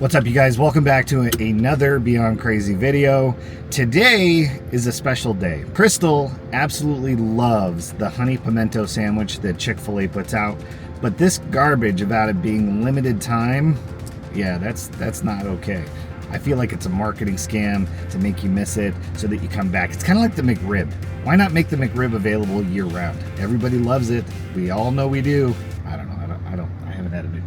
What's up, you guys? Welcome back to another Beyond Crazy video. Today is a special day. Crystal absolutely loves the honey pimento sandwich that Chick-fil-A puts out, but this garbage about it being limited time, yeah, that's not okay. I feel like it's a marketing scam to make you miss it so that you come back. It's kind of like the McRib. Why not make the McRib available year round? Everybody loves it. We all know we do. I haven't had a McRib.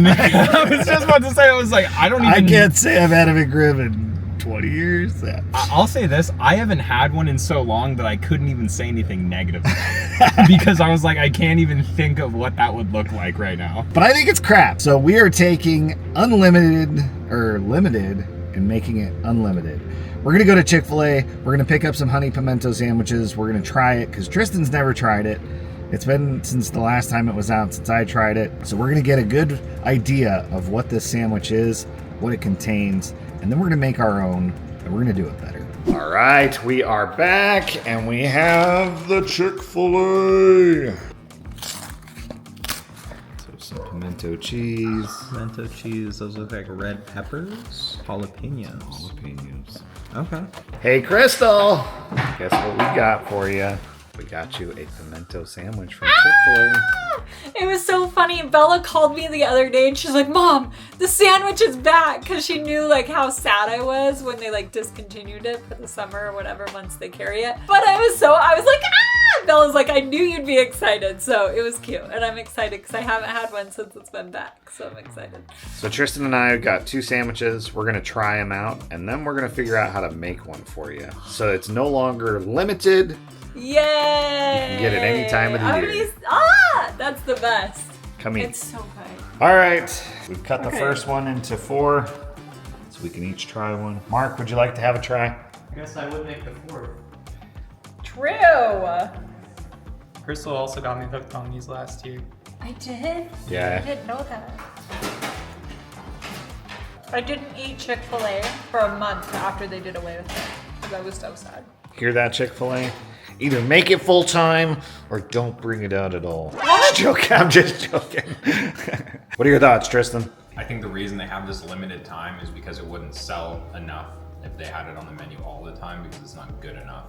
I was just about to say, I can't say I've had a McRib in 20 years. I'll say this, I haven't had one in so long that I couldn't even say anything negative about it. Because I was like, I can't even think of what that would look like right now. But I think it's crap. So we are taking unlimited or limited and making it unlimited. We're going to go to Chick-fil-A. We're going to pick up some honey pimento sandwiches. We're going to try it because Tristan's never tried it. It's been since the last time it was out since I tried it. So we're going to get a good idea of what this sandwich is, what it contains, and then we're going to make our own, and we're going to do it better. All right, we are back, and we have the Chick-fil-A. So some pimento cheese. Pimento cheese, those look like red peppers. Jalapenos. Okay. Hey, Crystal, guess what we got for you? We got you a pimento sandwich from Chick-fil-A. It was so funny. Bella called me the other day and she's like, "Mom, the sandwich is back," because she knew like how sad I was when they like discontinued it for the summer or whatever months they carry it. But I was like, ah! Bella's like, "I knew you'd be excited," so it was cute, and I'm excited because I haven't had one since it's been back, so I'm excited. So Tristan and I got two sandwiches. We're gonna try them out, and then we're gonna figure out how to make one for you. So it's no longer limited. Yay! You can get it any time of the year. That's the best. Come in. It's so good. All right, we've cut the first one into 4, so we can each try one. Mark, would you like to have a try? I guess I would make the fourth. True. Crystal also got me hooked on these last year. I did? Yeah. I didn't know that. I didn't eat Chick-fil-A for a month after they did away with it because I was so sad. Hear that, Chick-fil-A? Either make it full time or don't bring it out at all. What? I'm just joking. What are your thoughts, Tristan? I think the reason they have this limited time is because it wouldn't sell enough if they had it on the menu all the time because it's not good enough.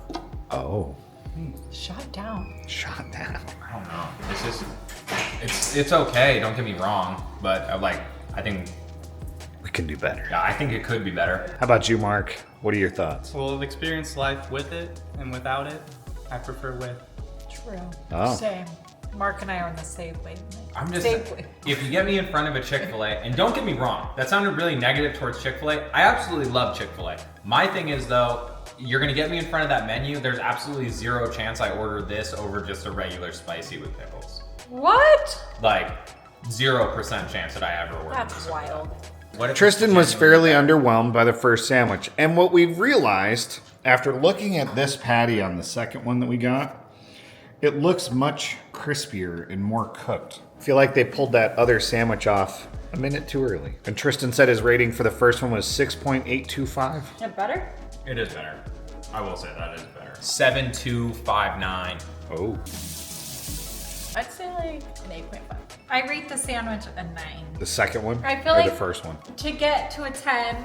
Oh. Shut down. Shot down. I don't know. It's just, it's okay. Don't get me wrong, but I think, We can do better. yeah, I think it could be better. How about you, Mark? What are your thoughts? Well, I've experienced life with it and without it. I prefer with. True. Oh. Same. Mark and I are on the same wavelength. I'm just, Same way. if you get me in front of a Chick-fil-A, and don't get me wrong, that sounded really negative towards Chick-fil-A. I absolutely love Chick-fil-A. My thing is though, you're gonna get me in front of that menu, there's absolutely zero chance I order this over just a regular spicy with pickles. What? Like, 0% chance that I ever order That's this over wild. that. What if Tristan it's was genuinely fairly better? underwhelmed by the first sandwich. And what we've realized after looking at this patty on the second one that we got, it looks much crispier and more cooked. I feel like they pulled that other sandwich off a minute too early. And Tristan said his rating for the first one was 6.825. Is it better? It is better. I will say that is better. 7259. Oh. I'd say like an 8.5. I rate the sandwich a 9. The second one? I feel or like the first one? To get to a 10,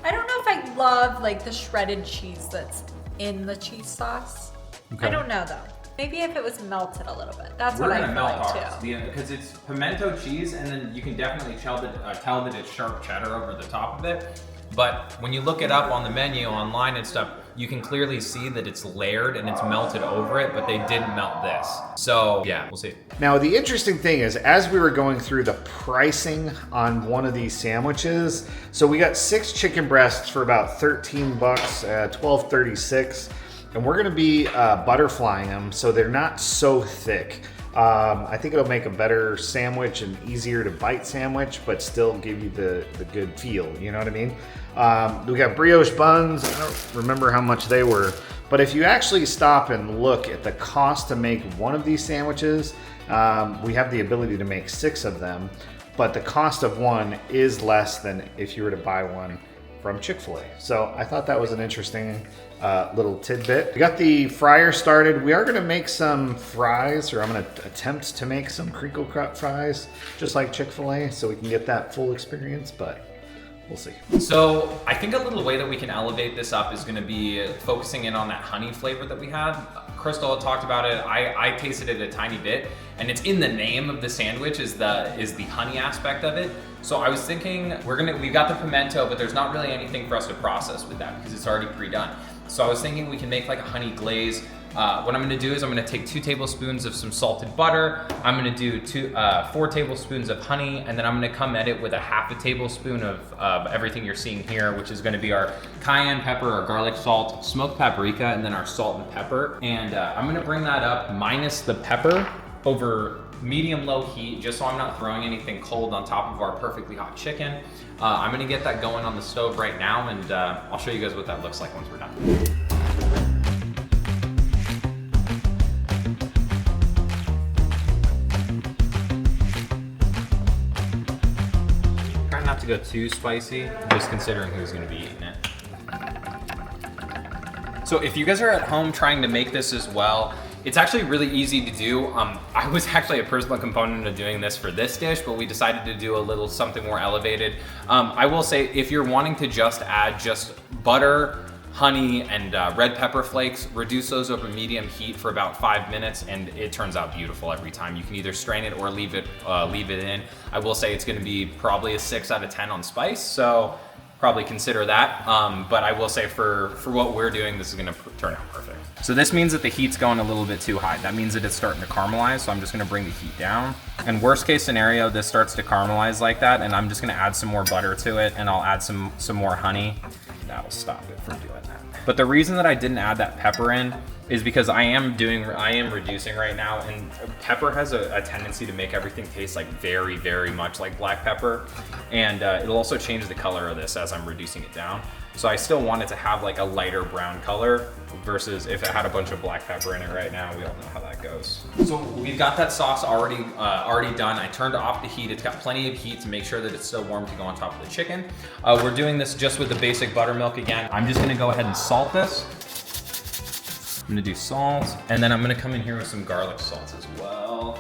I don't know if I love like the shredded cheese that's in the cheese sauce. Okay. I don't know though. Maybe if it was melted a little bit. That's We're what I gonna feel melt like ours too. because it's pimento cheese, and then you can definitely tell that it's sharp cheddar over the top of it. But when you look it up on the menu online and stuff, you can clearly see that it's layered and it's melted over it, but they didn't melt this. So yeah, we'll see. Now, the interesting thing is, as we were going through the pricing on one of these sandwiches, so we got 6 chicken breasts for about 13 bucks, $12.36, and we're gonna be butterflying them so they're not so thick. I think it'll make a better sandwich, and easier to bite sandwich, but still give you the good feel, you know what I mean? We got brioche buns. I don't remember how much they were, but if you actually stop and look at the cost to make one of these sandwiches, we have the ability to make 6 of them, but the cost of one is less than if you were to buy one from Chick-fil-A. So I thought that was an interesting little tidbit. We got the fryer started. We are gonna make some fries, or I'm gonna attempt to make some crinkle cut fries, just like Chick-fil-A, so we can get that full experience, but We'll see. So I think a little way that we can elevate this up is going to be focusing in on that honey flavor that we had. Crystal had talked about it. I tasted it a tiny bit, and it's in the name of the sandwich is the honey aspect of it. So I was thinking we got the pimento, but there's not really anything for us to process with that because it's already pre-done. So I was thinking we can make like a honey glaze. What I'm gonna do is I'm gonna take 2 tablespoons of some salted butter. I'm gonna do 4 tablespoons of honey, and then I'm gonna come at it with a half a tablespoon of everything you're seeing here, which is gonna be our cayenne pepper, our garlic salt, smoked paprika, and then our salt and pepper. And I'm gonna bring that up minus the pepper over medium-low heat, just so I'm not throwing anything cold on top of our perfectly hot chicken. I'm gonna get that going on the stove right now, and I'll show you guys what that looks like once we're done. Try not to go too spicy, just considering who's gonna be eating it. So if you guys are at home trying to make this as well, it's actually really easy to do. I was actually a personal component of doing this for this dish, but we decided to do a little something more elevated. I will say, if you're wanting to just add just butter, honey, and red pepper flakes, reduce those over medium heat for about 5 minutes, and it turns out beautiful every time. You can either strain it or leave it in. I will say it's gonna be probably a 6 out of 10 on spice, so probably consider that. But I will say for what we're doing, this is gonna turn out perfect. So this means that the heat's going a little bit too high. That means that it's starting to caramelize, so I'm just gonna bring the heat down. And worst case scenario, this starts to caramelize like that, and I'm just gonna add some more butter to it, and I'll add some more honey. That'll stop it from doing that. But the reason that I didn't add that pepper in is because I am reducing right now, and pepper has a tendency to make everything taste like very, very much like black pepper. And it'll also change the color of this as I'm reducing it down. So I still want it to have like a lighter brown color versus if it had a bunch of black pepper in it right now. We all know how that goes. So we've got that sauce already done. I turned off the heat. It's got plenty of heat to make sure that it's still warm to go on top of the chicken. We're doing this just with the basic buttermilk again. I'm just gonna go ahead and salt this. I'm gonna do salt, and then I'm gonna come in here with some garlic salt as well.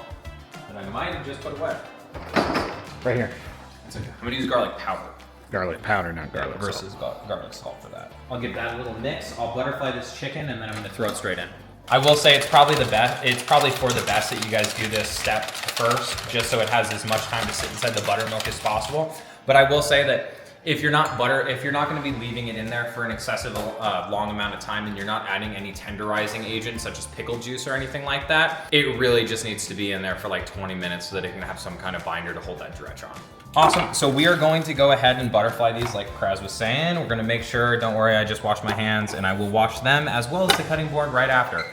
And I might have just put away. Right here. It's okay. I'm gonna use garlic powder. Garlic powder, not garlic versus salt. garlic salt for that. I'll give that a little mix. I'll butterfly this chicken, and then I'm gonna throw it straight in. I will say it's probably the best. It's probably for the best that you guys do this step first, just so it has as much time to sit inside the buttermilk as possible. But I will say that if you're not going to be leaving it in there for an excessive long amount of time, and you're not adding any tenderizing agents such as pickle juice or anything like that, it really just needs to be in there for like 20 minutes so that it can have some kind of binder to hold that dredge on. Awesome, so we are going to go ahead and butterfly these like Kraz was saying. We're gonna make sure, don't worry, I just washed my hands, and I will wash them as well as the cutting board right after.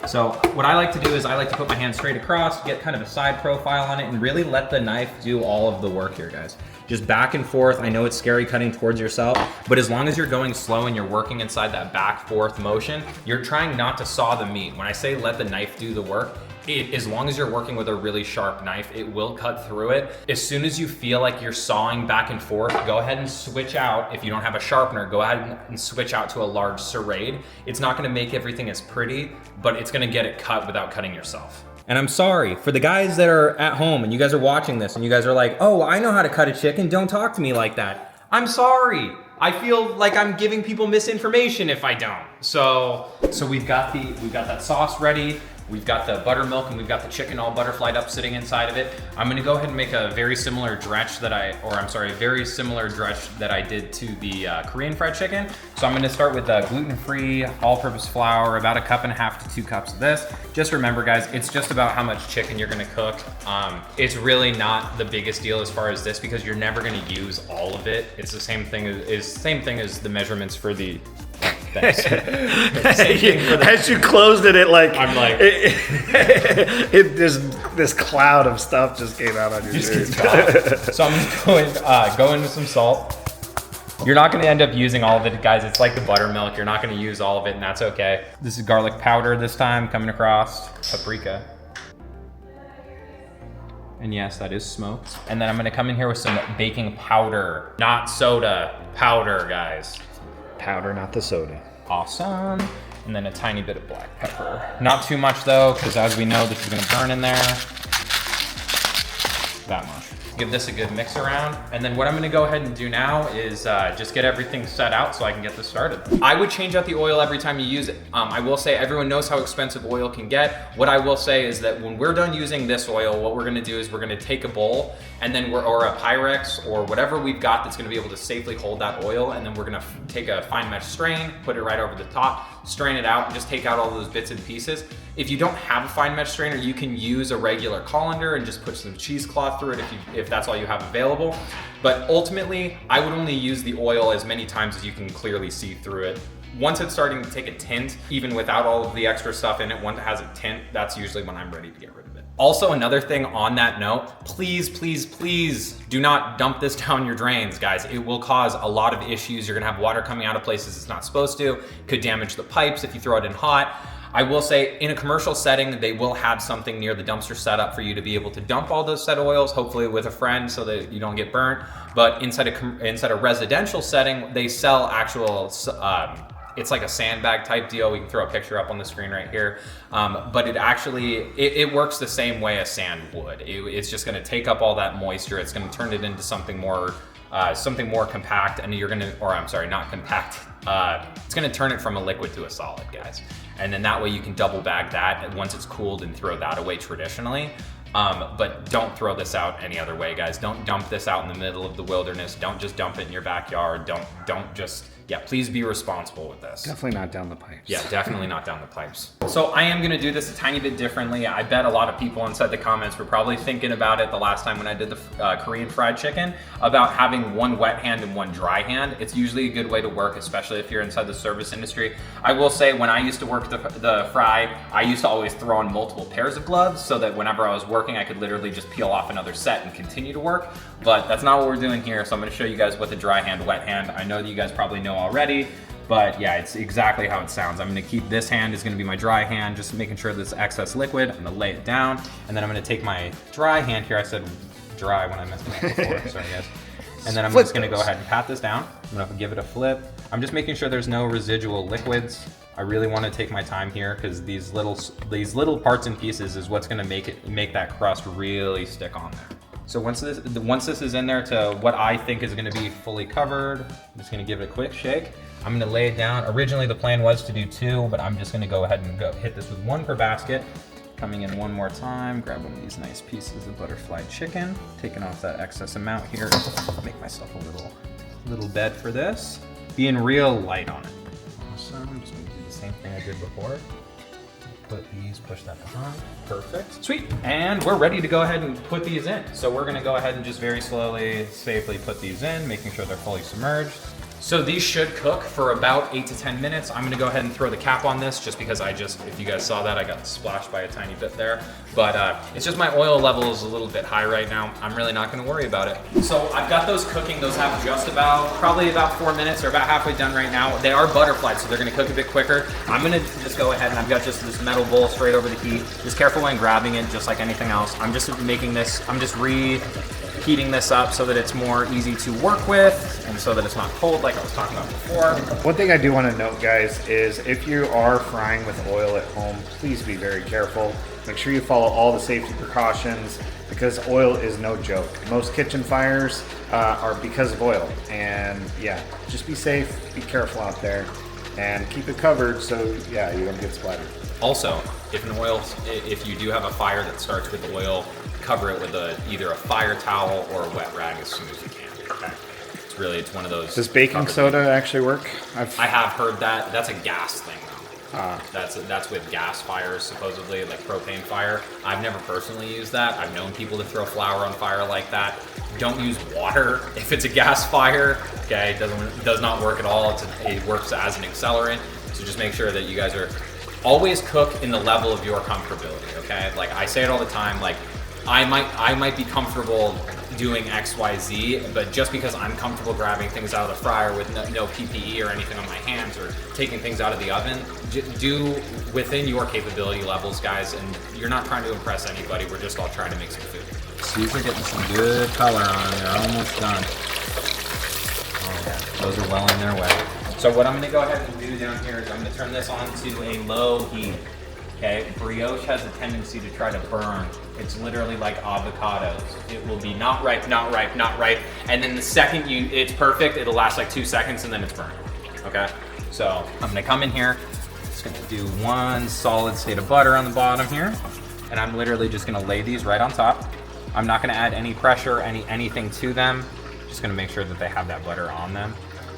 So what I like to do is I like to put my hand straight across, get kind of a side profile on it, and really let the knife do all of the work here, guys. Just back and forth. I know it's scary cutting towards yourself, but as long as you're going slow and you're working inside that back forth motion, you're trying not to saw the meat. When I say let the knife do the work, as long as you're working with a really sharp knife, it will cut through it. As soon as you feel like you're sawing back and forth, go ahead and switch out. If you don't have a sharpener, go ahead and switch out to a large serrade. It's not gonna make everything as pretty, but it's gonna get it cut without cutting yourself. And I'm sorry, for the guys that are at home and you guys are watching this and you guys are like, oh, I know how to cut a chicken, don't talk to me like that. I'm sorry. I feel like I'm giving people misinformation if I don't. So we've got that sauce ready. We've got the buttermilk and we've got the chicken all butterflied up sitting inside of it. I'm gonna go ahead and make a very similar dredge that I did to the Korean fried chicken. So I'm gonna start with gluten-free, all-purpose flour, about 1.5 cups to 2 cups of this. Just remember, guys, it's just about how much chicken you're gonna cook. It's really not the biggest deal as far as this because you're never gonna use all of it. It's the same thing as the measurements for the As you closed it, I'm like, this cloud of stuff just came out on your shirt. So I'm going to go in with some salt. You're not going to end up using all of it, guys. It's like the buttermilk. You're not going to use all of it, and that's okay. This is garlic powder this time coming across. Paprika. And yes, that is smoked. And then I'm going to come in here with some baking powder, not soda, powder, guys. Powder, not the soda. Awesome. And then a tiny bit of black pepper. Not too much though, because as we know, this is gonna burn in there. That much. Give this a good mix around. And then what I'm gonna go ahead and do now is just get everything set out so I can get this started. I would change out the oil every time you use it. I will say everyone knows how expensive oil can get. What I will say is that when we're done using this oil, what we're gonna do is we're gonna take a bowl and then or a Pyrex or whatever we've got that's gonna be able to safely hold that oil, and then we're gonna take a fine mesh strain, put it right over the top, strain it out, and just take out all those bits and pieces. If you don't have a fine mesh strainer, you can use a regular colander and just put some cheesecloth through it if that's all you have available. But ultimately, I would only use the oil as many times as you can clearly see through it. Once it's starting to take a tint, even without all of the extra stuff in it, once it has a tint, that's usually when I'm ready to get rid of it. Also, another thing on that note, please, please, please do not dump this down your drains, guys. It will cause a lot of issues. You're gonna have water coming out of places it's not supposed to. Could damage the pipes if you throw it in hot. I will say in a commercial setting, they will have something near the dumpster set up for you to be able to dump all those set oils, hopefully with a friend so that you don't get burnt. But inside a residential setting, they sell actual, it's like a sandbag type deal. We can throw a picture up on the screen right here. But it actually, it works the same way as sand would. It's just gonna take up all that moisture. It's gonna turn it into something more compact, and you're gonna, or I'm sorry, not compact. It's gonna turn it from a liquid to a solid, guys. And then that way you can double bag that once it's cooled and throw that away traditionally. But don't throw this out any other way, guys. Don't dump this out in the middle of the wilderness. Don't just dump it in your backyard. Don't just, yeah, please be responsible with this. Definitely not down the pipes. Yeah, definitely not down the pipes. So I am gonna do this a tiny bit differently. I bet a lot of people inside the comments were probably thinking about it the last time when I did the Korean fried chicken, about having one wet hand and one dry hand. It's usually a good way to work, especially if you're inside the service industry. I will say when I used to work the fry, I used to always throw on multiple pairs of gloves so that whenever I was working, I could literally just peel off another set and continue to work. But that's not what we're doing here. So I'm gonna show you guys what the dry hand, wet hand. I know that you guys probably know already, but yeah, it's exactly how it sounds. I'm gonna keep this hand is gonna be my dry hand, just making sure this excess liquid. I'm gonna lay it down, and then I'm gonna take my dry hand here. I said dry when I messed it up before, sorry guys. And then I'm just gonna go ahead and pat this down. I'm gonna give it a flip. I'm just making sure there's no residual liquids. I really want to take my time here because these little parts and pieces is what's gonna make that crust really stick on there. So once this is in there to what I think is gonna be fully covered, I'm just gonna give it a quick shake. I'm gonna lay it down. Originally the plan was to do 2, but I'm just gonna go ahead and hit this with 1 per basket. Coming in one more time, grab one of these nice pieces of butterfly chicken, taking off that excess amount here. Make myself a little bed for this. Being real light on it. Awesome, I'm just gonna do the same thing I did before. Push that behind, perfect. Sweet, and we're ready to go ahead and put these in. So we're gonna go ahead and just very slowly, safely put these in, making sure they're fully submerged. So these should cook for about 8 to 10 minutes. I'm gonna go ahead and throw the cap on this just because if you guys saw that, I got splashed by a tiny bit there. But it's just my oil level is a little bit high right now. I'm really not gonna worry about it. So I've got those cooking. Those have probably about 4 minutes. They're about halfway done right now. They are butterflied, so they're gonna cook a bit quicker. I'm gonna just go ahead and I've got just this metal bowl straight over the heat. Just careful when grabbing it, just like anything else. I'm just reheating this up so that it's more easy to work with and so that it's not cold like I was talking about before. One thing I do want to note, guys, is if you are frying with oil at home, please be very careful. Make sure you follow all the safety precautions because oil is no joke. Most kitchen fires are because of oil. And yeah, just be safe, be careful out there, and keep it covered so yeah, you don't get splattered. Also, if you do have a fire that starts with oil, cover it with either a fire towel or a wet rag as soon as you can. Okay. It's one of those. Does baking soda actually work? I have heard that. That's a gas thing though. That's with gas fires supposedly, like propane fire. I've never personally used that. I've known people to throw flour on fire like that. Don't use water if it's a gas fire. Okay, it does not work at all. It works as an accelerant. So just make sure that you guys always cook in the level of your comfortability. Okay, like I say it all the time. Like I might be comfortable doing XYZ, but just because I'm comfortable grabbing things out of the fryer with no PPE or anything on my hands or taking things out of the oven, do within your capability levels, guys, and you're not trying to impress anybody. We're just all trying to make some food. These are getting some good color on. They're almost done. Oh yeah, those are well in their way. So what I'm gonna go ahead and do down here is I'm gonna turn this on to a low heat. Okay, brioche has a tendency to try to burn It's literally like avocados. It will be not ripe, not ripe, not ripe. And then the second it's perfect, it'll last like 2 seconds and then it's burned, okay? So I'm gonna come in here, just gonna do one solid state of butter on the bottom here. And I'm literally just gonna lay these right on top. I'm not gonna add any pressure, anything to them. Just gonna make sure that they have that butter on them,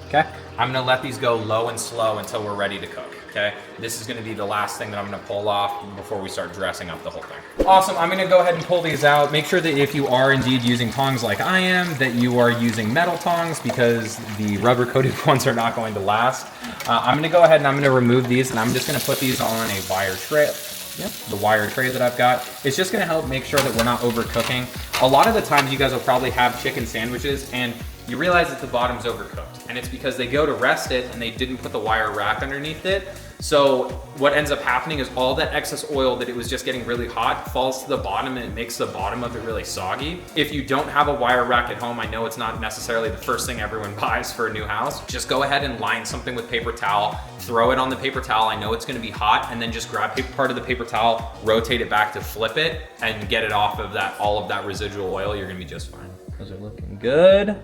okay? I'm gonna let these go low and slow until we're ready to cook, okay? This is gonna be the last thing that I'm gonna pull off before we start dressing up the whole thing. Awesome, I'm gonna go ahead and pull these out. Make sure that if you are indeed using tongs like I am, that you are using metal tongs because the rubber coated ones are not going to last. I'm gonna go ahead and I'm gonna remove these and I'm just gonna put these on a wire tray. Yep, the wire tray that I've got. It's just gonna help make sure that we're not overcooking. A lot of the times you guys will probably have chicken sandwiches and you realize that the bottom's overcooked. And it's because they go to rest it and they didn't put the wire rack underneath it. So what ends up happening is all that excess oil that it was just getting really hot falls to the bottom and it makes the bottom of it really soggy. If you don't have a wire rack at home, I know it's not necessarily the first thing everyone buys for a new house. Just go ahead and line something with paper towel, throw it on the paper towel. I know it's gonna be hot, and then just grab part of the paper towel, rotate it back to flip it, and get it off of that, all of that residual oil. You're gonna be just fine. Those are looking good.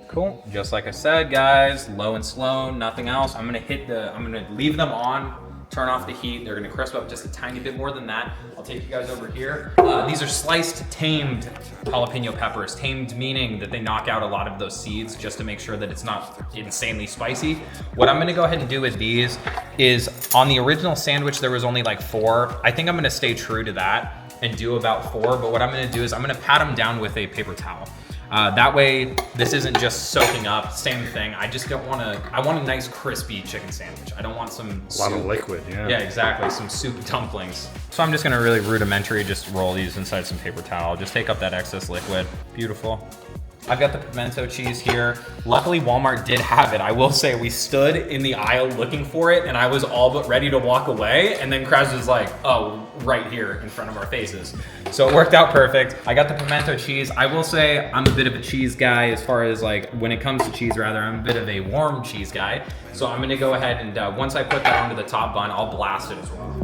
Cool, just like I said, guys, low and slow, nothing else. I'm gonna leave them on, turn off the heat. They're gonna crisp up just a tiny bit more than that. I'll take you guys over here. These are sliced, tamed jalapeno peppers. Tamed meaning that they knock out a lot of those seeds just to make sure that it's not insanely spicy. What I'm gonna go ahead and do with these is, on the original sandwich, there was only like 4. I think I'm gonna stay true to that and do about 4, but what I'm gonna do is I'm gonna pat them down with a paper towel. That way, this isn't just soaking up, same thing. I just don't I want a nice crispy chicken sandwich. I don't want some soup. A lot of liquid, yeah. Yeah, exactly, some soup dumplings. So I'm just gonna really rudimentary just roll these inside some paper towel. Just take up that excess liquid. Beautiful. I've got the pimento cheese here. Luckily, Walmart did have it. I will say we stood in the aisle looking for it and I was all but ready to walk away. And then Kraz was like, oh, right here in front of our faces. So it worked out perfect. I got the pimento cheese. I will say I'm a bit of a cheese guy as far as like, when it comes to cheese rather, I'm a bit of a warm cheese guy. So I'm gonna go ahead and once I put that onto the top bun, I'll blast it as well.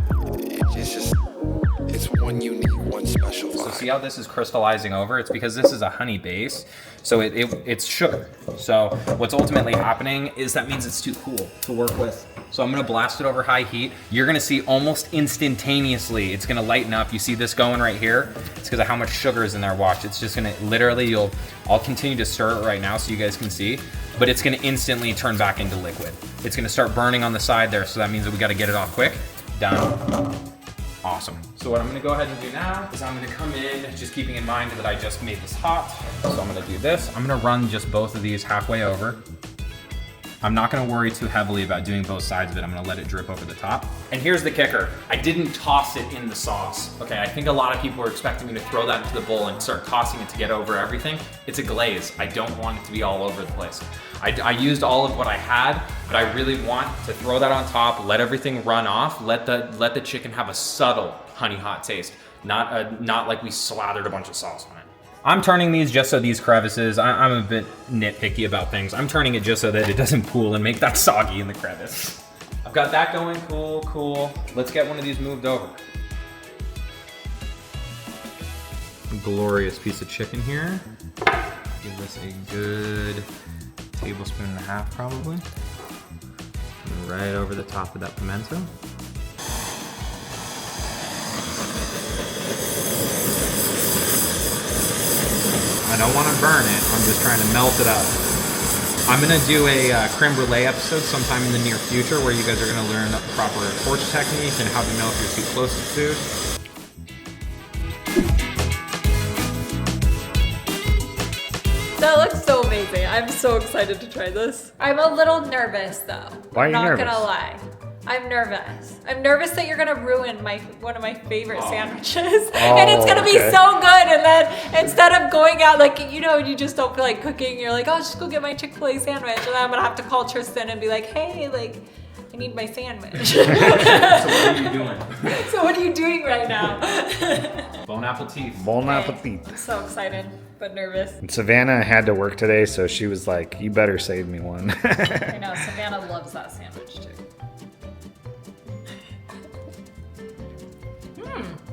It's one unique, one special vibe. So see how this is crystallizing over? It's because this is a honey base, so it's sugar. So what's ultimately happening is that means it's too cool to work with. So I'm gonna blast it over high heat. You're gonna see almost instantaneously, it's gonna lighten up. You see this going right here? It's because of how much sugar is in there, watch. It's just gonna literally, I'll continue to stir it right now so you guys can see, but it's gonna instantly turn back into liquid. It's gonna start burning on the side there, so that means that we gotta get it off quick. Done. Awesome. So what I'm gonna go ahead and do now is I'm gonna come in, just keeping in mind that I just made this hot. So I'm gonna do this. I'm gonna run just both of these halfway over. I'm not gonna worry too heavily about doing both sides of it. I'm gonna let it drip over the top. And here's the kicker. I didn't toss it in the sauce. Okay, I think a lot of people are expecting me to throw that into the bowl and start tossing it to get over everything. It's a glaze. I don't want it to be all over the place. I used all of what I had, but I really want to throw that on top, let everything run off, let the chicken have a subtle honey hot taste, not like we slathered a bunch of sauce on it. I'm turning these just so these crevices, I'm a bit nitpicky about things. I'm turning it just so that it doesn't pool and make that soggy in the crevice. I've got that going, cool. Let's get one of these moved over. Glorious piece of chicken here. Give this a good tablespoon and a half probably. And right over the top of that pimento. I don't want to burn it, I'm just trying to melt it up. I'm gonna do a creme brulee episode sometime in the near future where you guys are gonna learn the proper torch technique and how to know if you're too close to food. That looks so amazing. I'm so excited to try this. I'm a little nervous though. Why are you nervous? I'm not gonna lie. I'm nervous. I'm nervous that you're gonna ruin one of my favorite sandwiches. And it's gonna be so good. And then instead of going out, like, you just don't feel like cooking. You're like, oh, just go get my Chick-fil-A sandwich. And then I'm gonna have to call Tristan and be like, hey, like, I need my sandwich. So what are you doing? So what are you doing right now? Bon appetit. Bon appetit. I'm so excited, but nervous. And Savannah had to work today, so she was like, you better save me one. I know, Savannah loves that sandwich too.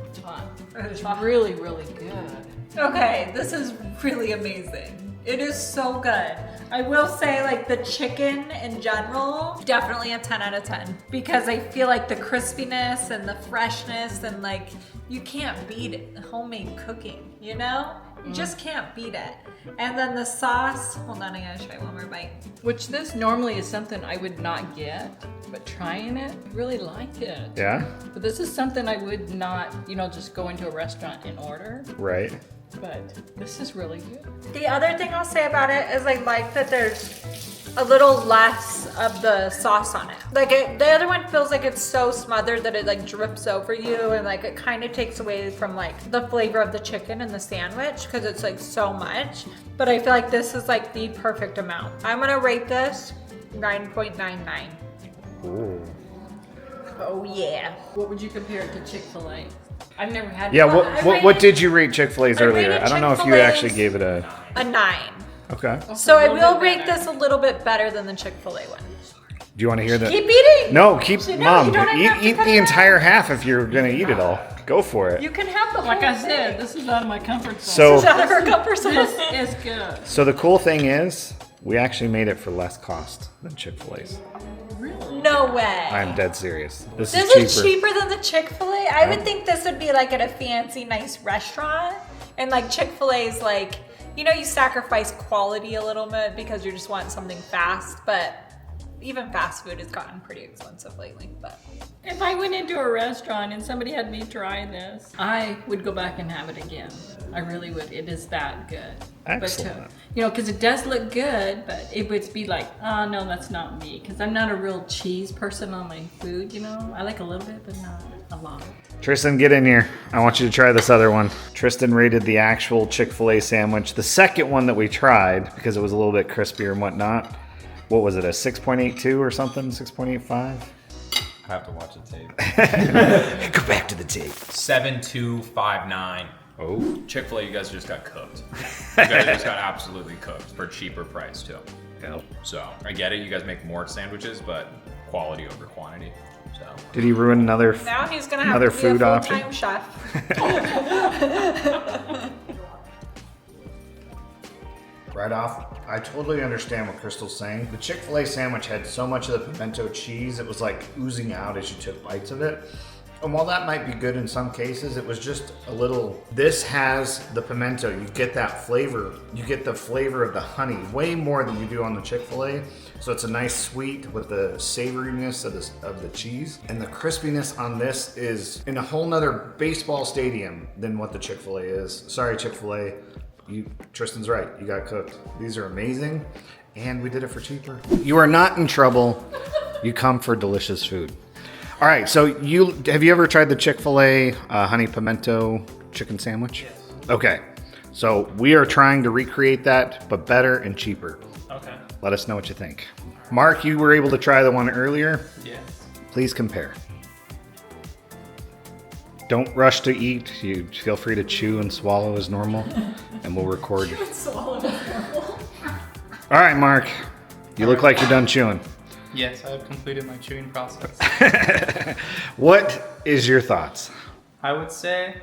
It's hot. It's really, really good. Okay, this is really amazing. It is so good. I will say, like, the chicken in general, definitely a 10 out of 10. Because I feel like the crispiness and the freshness and, like, you can't beat it. Homemade cooking, you know? You just can't beat it. And then the sauce, hold on, I gotta try one more bite. Which this normally is something I would not get, but trying it, I really like it. Yeah? But this is something I would not, just go into a restaurant and order. Right. But this is really good. The other thing I'll say about it is I like that there's a little less of the sauce on it. Like the other one feels like it's so smothered that it like drips over you, and like it kind of takes away from like the flavor of the chicken in the sandwich because it's like so much. But I feel like this is like the perfect amount. I'm gonna rate this 9.99. Ooh. Oh yeah. What would you compare it to Chick-fil-A? I've never had Yeah, it. what did you rate Chick-fil-A's I earlier? rated I don't know if you Chick-fil-A's actually gave it a... A 9. Okay. So I a will little bit rate better. this a little bit better than the Chick-fil-A one. Do you want to hear that? Keep eating. No, keep... No, Mom, you don't have to eat cut the it out. entire half if you're going to eat it all. Go for it. You can have the Like whole I said, thing. this is out of my comfort zone. So, It's out of her comfort zone. This is good. so the cool thing is, we actually made it for less cost than Chick-fil-A's. No way. I'm dead serious. This This is is cheaper than the Chick-fil-A? I would think this would be like at a fancy, nice restaurant. And like Chick-fil-A's like, you sacrifice quality a little bit because you just want something fast. But even fast food has gotten pretty expensive lately. But If I went into a restaurant and somebody had me try this, I would go back and have it again. I really would. It is that good. Excellent. But because it does look good, but it would be like, oh no, that's not me. Because I'm not a real cheese person on my food. I like a little bit, but not a lot. Tristan, get in here. I want you to try this other one. Tristan rated the actual Chick-fil-A sandwich, the second one that we tried, because it was a little bit crispier and whatnot. What was it, a 6.82 or something? 6.85? I have to watch the tape. Go back to the tape. 7259. Oh. Chick-fil-A, you guys just got cooked. You guys just got absolutely cooked for a cheaper price too. Yep. So I get it, you guys make more sandwiches, but quality over quantity. So Did he ruin another now he's going to have another to be food a option? full-time chef. Right off, I totally understand what Crystal's saying. The Chick-fil-A sandwich had so much of the pimento cheese, it was like oozing out as you took bites of it. And while that might be good in some cases, it was just a little... This has the pimento. You get that flavor. You get the flavor of the honey way more than you do on the Chick-fil-A. So it's a nice sweet with the savoriness of the cheese. And the crispiness on this is in a whole nother baseball stadium than what the Chick-fil-A is. Sorry, Chick-fil-A. Tristan's right. You got cooked. These are amazing. And we did it for cheaper. You are not in trouble. You come for delicious food. All right, so have you ever tried the Chick-fil-A honey pimento chicken sandwich? Yes. Okay, so we are trying to recreate that, but better and cheaper. Okay. Let us know what you think. Mark, you were able to try the one earlier. Yes. Please compare. Don't rush to eat. You feel free to chew and swallow as normal, and we'll record. All right, Mark, you look like you're done chewing. Yes, I have completed my chewing process. What is your thoughts? I would say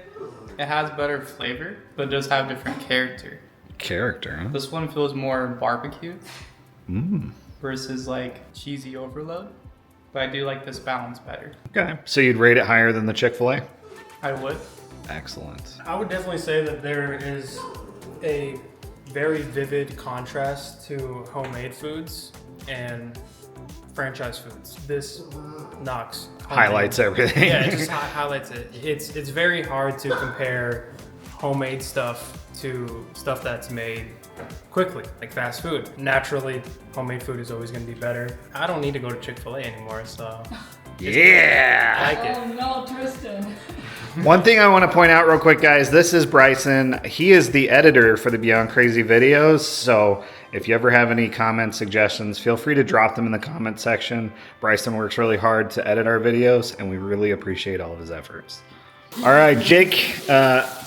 it has better flavor, but does have different character. Character, huh? This one feels more barbecue versus like cheesy overload. But I do like this balance better. Okay, so you'd rate it higher than the Chick-fil-A? I would. Excellent. I would definitely say that there is a very vivid contrast to homemade foods and franchise foods. This knocks Highlights everything. Yeah, it just highlights it. It's very hard to compare homemade stuff to stuff that's made quickly, like fast food. Naturally, homemade food is always going to be better. I don't need to go to Chick-fil-A anymore, so Yeah! I like it. Oh no, Tristan. One thing I want to point out real quick, guys, this is Bryson. He is the editor for the Beyond Crazy videos, so if you ever have any comments, suggestions, feel free to drop them in the comment section. Bryson works really hard to edit our videos, and we really appreciate all of his efforts. All right, Jake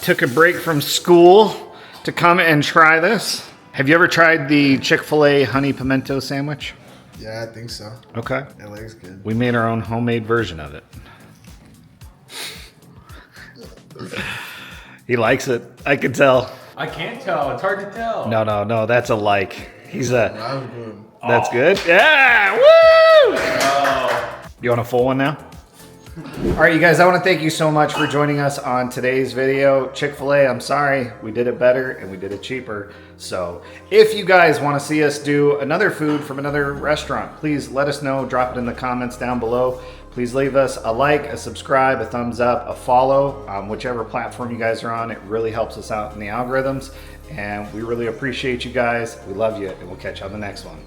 took a break from school to come and try this. Have you ever tried the Chick-fil-A honey pimento sandwich? Yeah, I think so. Okay. It looks good. We made our own homemade version of it. He likes it. I can tell. I can't tell. It's hard to tell. No. That's a like. He's a. That was good. That's good. Yeah. Woo! You want a full one now? All right, you guys, I want to thank you so much for joining us on today's video. Chick-fil-A, I'm sorry, we did it better and we did it cheaper. So if you guys want to see us do another food from another restaurant, please let us know. Drop it in the comments down below. Please leave us a like, a subscribe, a thumbs up, a follow, whichever platform you guys are on. It really helps us out in the algorithms. And we really appreciate you guys. We love you, and we'll catch you on the next one.